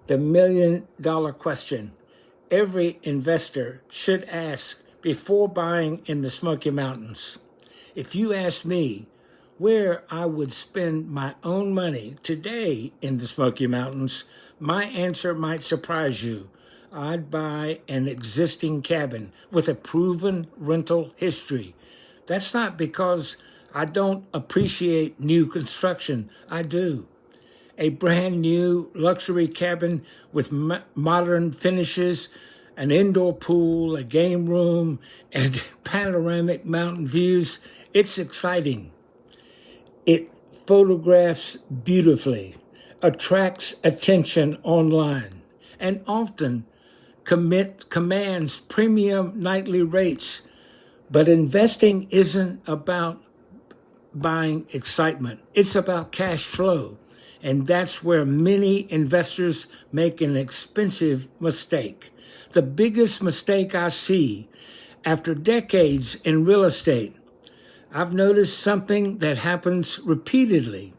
The $1 million question every investor should ask before buying in the Smoky Mountains. If you ask me where I would spend my own money today in the Smoky Mountains, my answer might surprise you. I'd buy an existing cabin with a proven rental history. That's not because I don't appreciate new construction. I do. A brand new luxury cabin with modern finishes, an indoor pool, a game room, and panoramic mountain views. It's exciting. It photographs beautifully, attracts attention online, and often commands premium nightly rates. But investing isn't about buying excitement. It's about cash flow. And that's where many investors make an expensive mistake. The biggest mistake I see after decades in real estate, I've noticed something that happens repeatedly.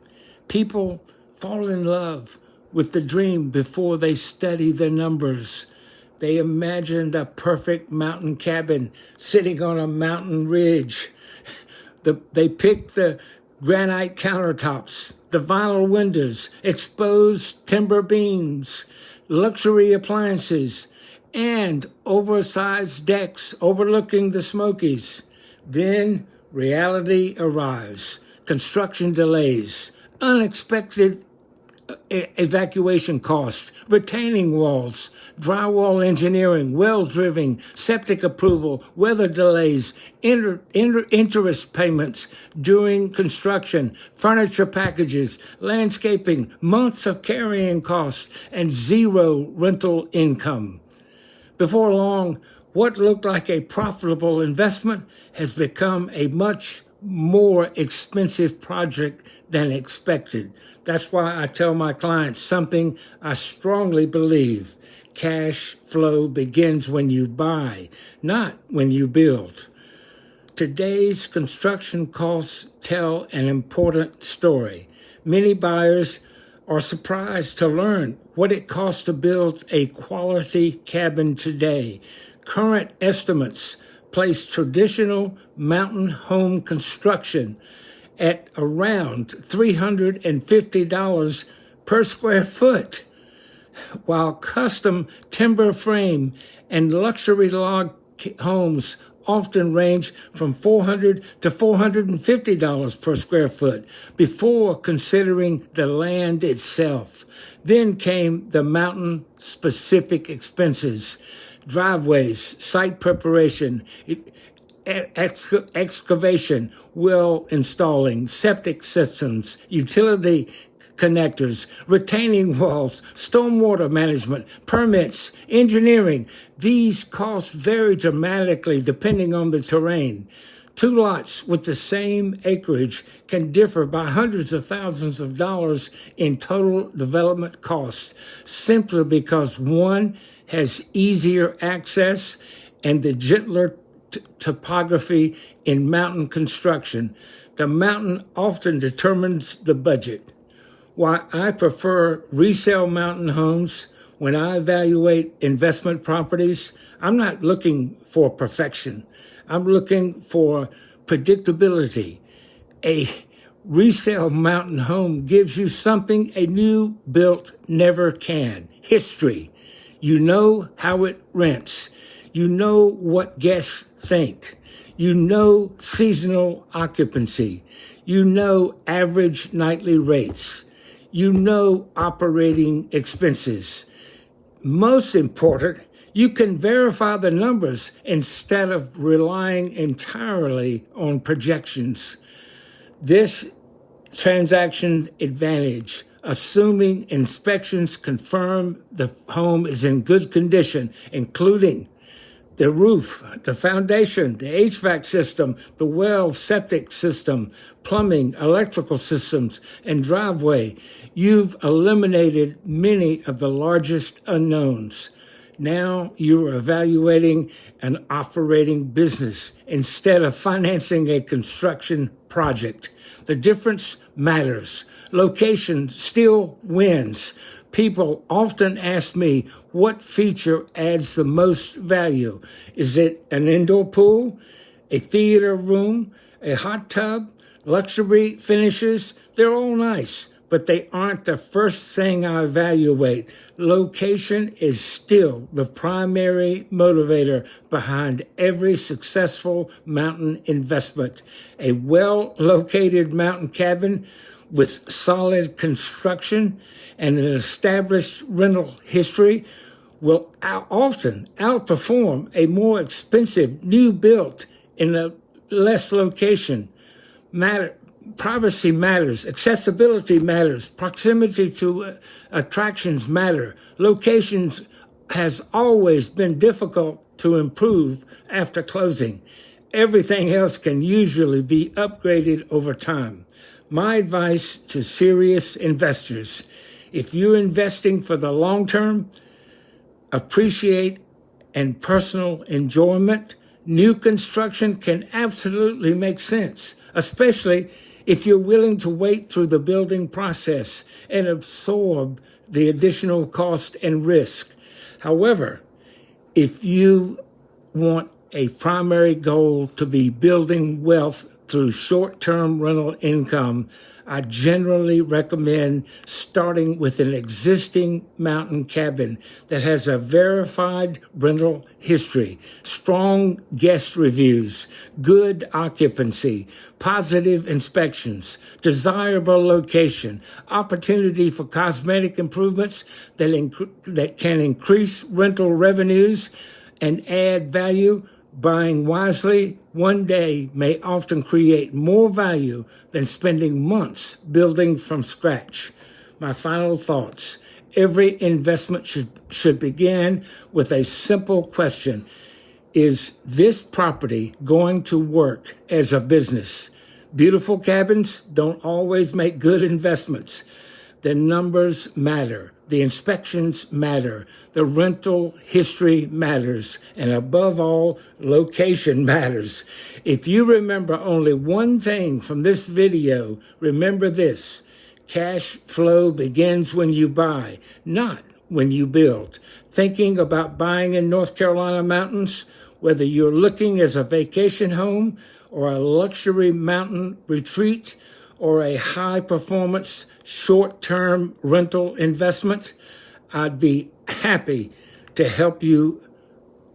People fall in love with the dream before they study the numbers. They imagined a perfect mountain cabin sitting on a mountain ridge. They picked the granite countertops, the vinyl windows, exposed timber beams, luxury appliances, and oversized decks overlooking the Smokies. Then reality arrives. Construction delays, unexpected evacuation costs, retaining walls, drywall engineering, well drilling, septic approval, weather delays, interest payments during construction, furniture packages, landscaping, months of carrying costs, and zero rental income. Before long, what looked like a profitable investment has become a much more expensive project than expected. That's why I tell my clients something I strongly believe. Cash flow begins when you buy, not when you build. Today's construction costs tell an important story. Many buyers are surprised to learn what it costs to build a quality cabin today. Current estimates place traditional mountain home construction at around $350 per square foot, while custom timber frame and luxury log homes often range from $400 to $450 per square foot before considering the land itself. Then came the mountain-specific expenses, driveways, site preparation, excavation, well installing, septic systems, utility connectors, retaining walls, stormwater management, permits, engineering. These costs vary dramatically depending on the terrain. Two lots with the same acreage can differ by hundreds of thousands of dollars in total development costs, simply because one has easier access and the gentler topography in mountain construction. The mountain often determines the budget. Why I prefer resale mountain homes when I evaluate investment properties, I'm not looking for perfection. I'm looking for predictability. A resale mountain home gives you something a new built never can. History. You know how it rents. You know what guests think. You know seasonal occupancy. You know average nightly rates. You know operating expenses. Most important, you can verify the numbers instead of relying entirely on projections. This transaction advantage, assuming inspections confirm the home is in good condition, including the roof, the foundation, the HVAC system, the well septic system, plumbing, electrical systems, and driveway. You've eliminated many of the largest unknowns. Now you are evaluating an operating business instead of financing a construction project. The difference matters. Location still wins. People often ask me what feature adds the most value. Is it an indoor pool, a theater room, a hot tub, luxury finishes? They're all nice, but they aren't the first thing I evaluate. Location is still the primary motivator behind every successful mountain investment. A well-located mountain cabin with solid construction and an established rental history will often outperform a more expensive new built in a less location. Privacy matters, accessibility matters, proximity to attractions matter. Locations has always been difficult to improve after closing. Everything else can usually be upgraded over time. My advice to serious investors: if you're investing for the long term, appreciate and personal enjoyment, new construction can absolutely make sense, especially if you're willing to wait through the building process and absorb the additional cost and risk. However, if you want a primary goal to be building wealth through short-term rental income, I generally recommend starting with an existing mountain cabin that has a verified rental history, strong guest reviews, good occupancy, positive inspections, desirable location, opportunity for cosmetic improvements that can increase rental revenues and add value. Buying wisely one day may often create more value than spending months building from scratch. My final thoughts: every investment should begin with a simple question. Is this property going to work as a business? Beautiful cabins don't always make good investments. The numbers matter. The inspections matter. The rental history matters. And above all, location matters. If you remember only one thing from this video, remember this: cash flow begins when you buy, not when you build. Thinking about buying in North Carolina mountains, whether you're looking as a vacation home or a luxury mountain retreat or a high-performance short-term rental investment, I'd be happy to help you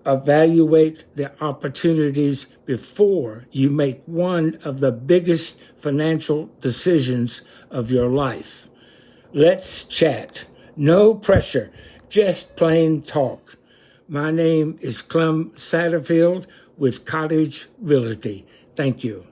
evaluate the opportunities before you make one of the biggest financial decisions of your life. Let's chat. No pressure, just plain talk. My name is Clem Satterfield with Cottage Realty. Thank you.